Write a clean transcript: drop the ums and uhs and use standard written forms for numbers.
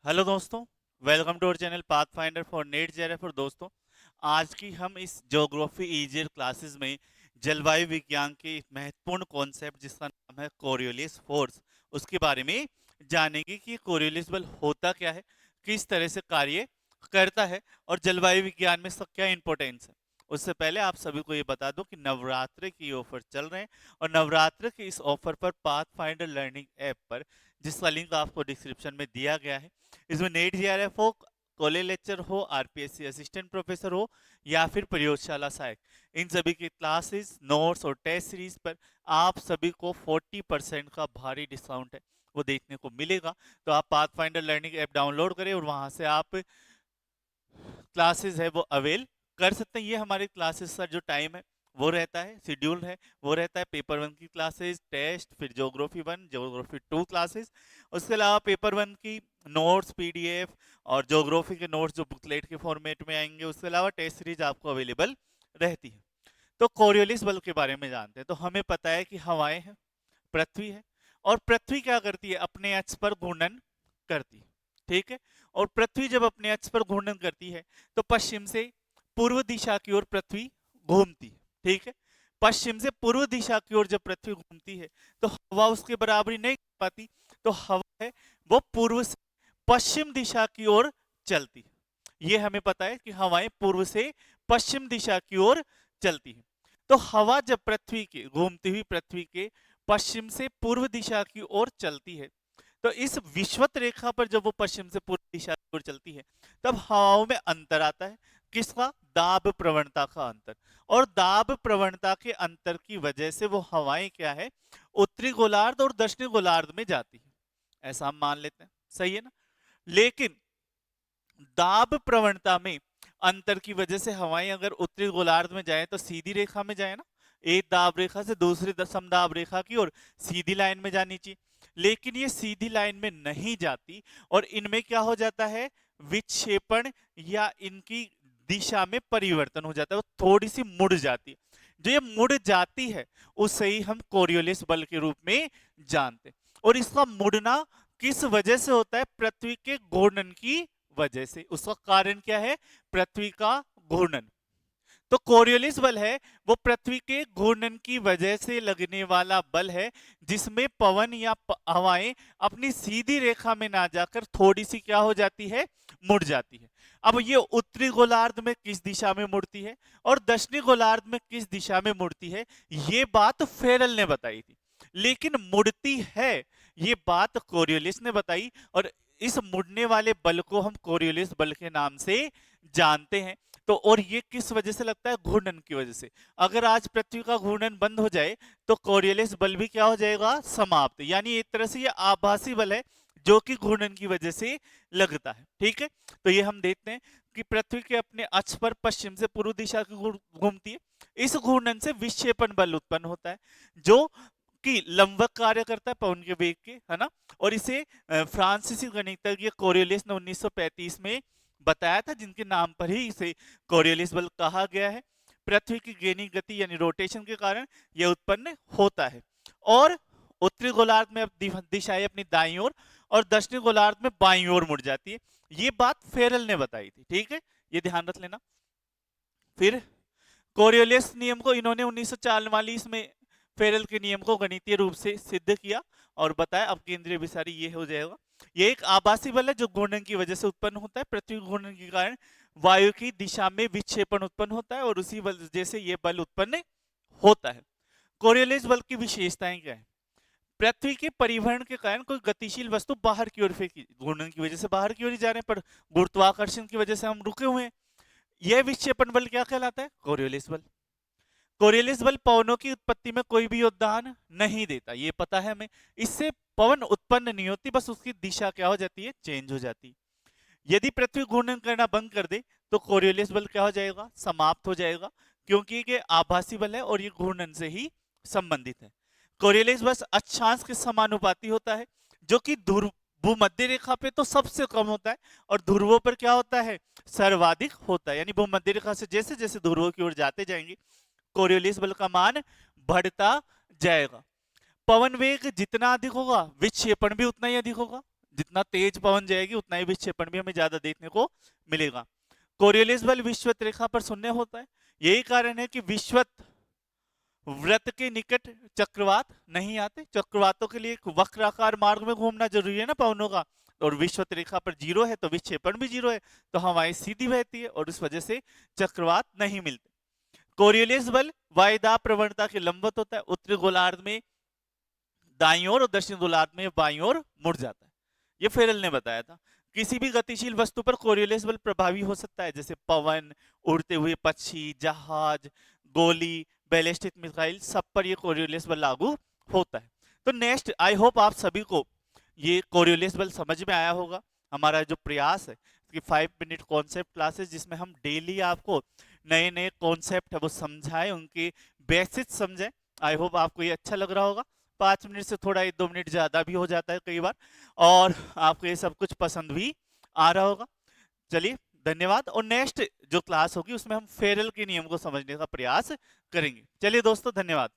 Hello दोस्तों, welcome to our channel path finder for NET JRF. और दोस्तों, आज की हम इस ज्योग्राफी ईजियर क्लासेस में जलवायु विज्ञान के एक महत्वपूर्ण कॉन्सेप्ट जिसका नाम है कोरियोलिस फोर्स, उसके बारे में जानेंगे कि कोरियोलिस बल होता क्या है, किस तरह से कार्य करता है और जलवायु विज्ञान में इसका क्या इंपॉर्टेंस है। उससे पहले आप सभी को ये बता दूं कि नवरात्र की ऑफर चल रहे हैं और नवरात्र के इस ऑफर पर पाथ फाइंडर लर्निंग ऐप पर, जिसका लिंक आपको डिस्क्रिप्शन में दिया गया है, इसमें नेट जेआरएफ हो, कॉलेज लेक्चर हो, आरपीएससी असिस्टेंट प्रोफेसर हो या फिर प्रयोगशाला सहायक, इन सभी की क्लासेस, नोट्स और टेस्ट सीरीज पर आप सभी को 40% का भारी डिस्काउंट है वो देखने को मिलेगा। तो आप path finder learning app download करें और वहां से आप क्लासेस है वो अवेल कर सकते हैं। ये हमारे क्लासेस का जो टाइम है वो रहता है, शेड्यूल है वो रहता है, पेपर वन की क्लासेस, टेस्ट, फिर geography one, geography two classes. उसके अलावा पेपर वन की नोट्स पीडीएफ और ज्योग्राफी के नोट्स जो बुकलेट के फॉर्मेट में आएंगे। उसके अलावा टेस्ट सीरीज आपको अवेलेबल रहती है। तो कोरियोलिस बल के बारे में जानते हैं। तो हमें पता है कि हवाएं हैं, पृथ्वी है, और पृथ्वी क्या करती है, अपने अक्ष पर घूर्णन करती है। ठीक है। और पृथ्वी जब अपने अक्ष पर घूर्णन करती है तो पश्चिम से पूर्व दिशा की ओर पृथ्वी घूमती है। ठीक है। पश्चिम से पूर्व दिशा की ओर जब पृथ्वी घूमती है तो हवा उसके बराबरी नहीं कर पाती। तो हवा है वो पूर्व से पश्चिम दिशा की ओर चलती है। ये हमें पता है कि हवाएं पूर्व से पश्चिम दिशा की ओर चलती है। तो हवा जब पृथ्वी के घूमती हुई पृथ्वी के पश्चिम से पूर्व दिशा की ओर चलती है तो इस विषुवत रेखा पर जब वो पश्चिम से पूर्व दिशा की ओर चलती है तब हवाओं में अंतर आता है। किसका? दाब प्रवणता का अंतर। और दाब प्रवणता के अंतर की वजह से वो हवाएं क्या है, उत्तरी गोलार्ध और दक्षिणी गोलार्ध में जाती है, ऐसा हम मान लेते हैं। सही है ना। लेकिन दाब प्रवणता में अंतर की वजह से हवाएं अगर उत्तरी गोलार्ध में जाए तो सीधी रेखा में जाए ना, एक दाब रेखा से दूसरी समदाब रेखा की ओर सीधी लाइन में जानी चाहिए। लेकिन ये सीधी लाइन में नहीं जाती और इनमें क्या हो जाता है, विक्षेपण या इनकी दिशा में परिवर्तन हो जाता है, वो थोड़ी सी मुड़ जाती है। जो ये मुड़ जाती है उसे ही हम कोरियोलिस बल के रूप में जानते हैं। और इसका मुड़ना किस वजह से होता है? पृथ्वी के घूर्णन की वजह से। उसका कारण क्या है? पृथ्वी का घूर्णन। तो कोरियोलिस बल है वो पृथ्वी के घूर्णन की वजह से लगने वाला बल है, जिसमें पवन या हवाएं अपनी सीधी रेखा में ना जाकर थोड़ी सी क्या हो जाती है, मुड़ जाती है। अब ये उत्तरी गोलार्ध में किस दिशा में मुड़ती है और दक्षिणी गोलार्ध में किस दिशा में मुड़ती है, ये बात फेरल ने बताई थी। लेकिन मुड़ती है ये बात कोरियोलिस ने बताई। और इस मुड़ने वाले बल को हम कोरियोलिस बल के नाम से जानते हैं। तो और ये किस वजह से लगता है? घूर्णन की वजह से। अगर आज पृथ्वी का घूर्णन बंद हो जाए तो कोरियोलिस बल भी क्या हो जाएगा? समाप्त। यानी एक तरह से ये आभासी बल है जो कि घूर्णन की वजह से लगता है। ठीक है। तो ये हम देखते हैं कि पृथ्वी के अपने अक्ष पर पश्चिम से पूर्व दिशा की घूमती है। इस घूर्णन से विक्षेपण बल उत्पन्न होता है जो कि लंबवत कार्य करता है पवन के वेग के, है ना। और इसे फ्रांसीसी गणितज्ञ कोरियोलिस ने 1935 में बताया था, जिनके नाम पर ही इसे कोरियोलिस बल कहा गया है। पृथ्वी की गेनी गति यानी रोटेशन के कारण यह उत्पन्न होता है। और उत्तरी गोलार्ध में अब दिशाएं अपनी दाईं ओर और दक्षिणी गोलार्ध में बाईं ओर मुड़ जाती है। ये बात फेरल ने बताई थी। ठीक है, ये ध्यान रख लेना। फिर कोरियोलिस नियम को इन्होंने 1944 में फेरल के नियम को गणितीय रूप से सिद्ध किया और बताया। अब केंद्रीय विसारी ये हो जाएगा। ये एक आभासी बल है जो घूर्णन की वजह से उत्पन्न होता है। पृथ्वी घूर्णन के कारण वायु की दिशा में विक्षेपण उत्पन्न होता है और उसी वजह से ये बल उत्पन्न होता है। कोरियोलिस बल की विशेषताएं क्या है? पृथ्वी के परिवहन के कारण कोई गतिशील वस्तु बाहर की ओर फेंकी, घूर्णन की वजह से बाहर की ओर ही जा रहे हैं, पर गुरुत्वाकर्षण की वजह से हम रुके हुए हैं। यह विक्षेपण बल क्या कहलाता है? कोरियोलिस बल। कोरियोलिस बल पवनों की उत्पत्ति में कोई भी योगदान नहीं देता, ये पता है हमें। इससे पवन उत्पन्न नहीं होती, बस उसकी दिशा क्या हो जाती है? चेंज हो जाती है। यदि पृथ्वी घूर्णन करना बंद कर दे तो कोरियोलिस बल क्या हो जाएगा? समाप्त हो जाएगा, क्योंकि ये आभासी बल है और ये घूर्णन से ही संबंधित है। कोरियोलिस बस अक्षांश के समानुपाती होता है, जो कि ध्रुव भूमध्य रेखा पे तो सबसे कम होता है और ध्रुवों पर क्या होता है? सर्वाधिक होता है। यानी भूमध्य रेखा से जैसे जैसे ध्रुवों की ओर जाते जाएंगे कोरियोलिस बल का मान बढ़ता जाएगा। पवन वेग जितना अधिक होगा विक्षेपण भी उतना ही अधिक होगा। जितना तेज पवन जाएगी उतना ही विक्षेपण भी हमें ज्यादा देखने को मिलेगा। कोरियोलिस बल विश्वत रेखा पर शून्य होता है। यही कारण है कि विश्वत वृत्त के निकट चक्रवात नहीं आते। चक्रवातों के लिए एक वक्राकार मार्ग में घूमना जरूरी है ना पवनों का, और विश्वत रेखा पर जीरो है तो विक्षेपण भी जीरो है, तो हवाएं सीधी बहती है और इस वजह से चक्रवात नहीं मिलते। कोरियोलिस बल वायुदाब प्रवणता के लंबवत होता है। उत्तरी गोलार्ध में दाईं ओर और दक्षिण गोलार्ध में बाईं ओर मुड़ जाता है। ये फेरल ने बताया था। किसी भी गतिशील वस्तु पर कोरियोलिस बल प्रभावी हो सकता है, जैसे पवन, उड़ते हुए पक्षी, जहाज, गोली, बैलिस्टिक मिसाइल, सब पर ये कोरियोलिस बल लागू होता है। तो नेक्स्ट, आई होप आप सभी को ये कोरियोलिस बल समझ में आया होगा। हमारा जो प्रयास है कि 5 मिनट कॉन्सेप्ट क्लासेस, जिसमें हम डेली आपको नए नए कॉन्सेप्ट है वो समझाएं, उनके बेसिक्स समझें। आई होप आपको ये अच्छा लग रहा होगा। 5 मिनट से थोड़ा 1-2 मिनट ज्यादा भी हो जाता है कई बार, और आपको ये सब कुछ पसंद भी आ रहा होगा। चलिए धन्यवाद। और नेक्स्ट जो क्लास होगी उसमें हम फेरल के नियम को समझने का प्रयास करेंगे। चलिए दोस्तों, धन्यवाद।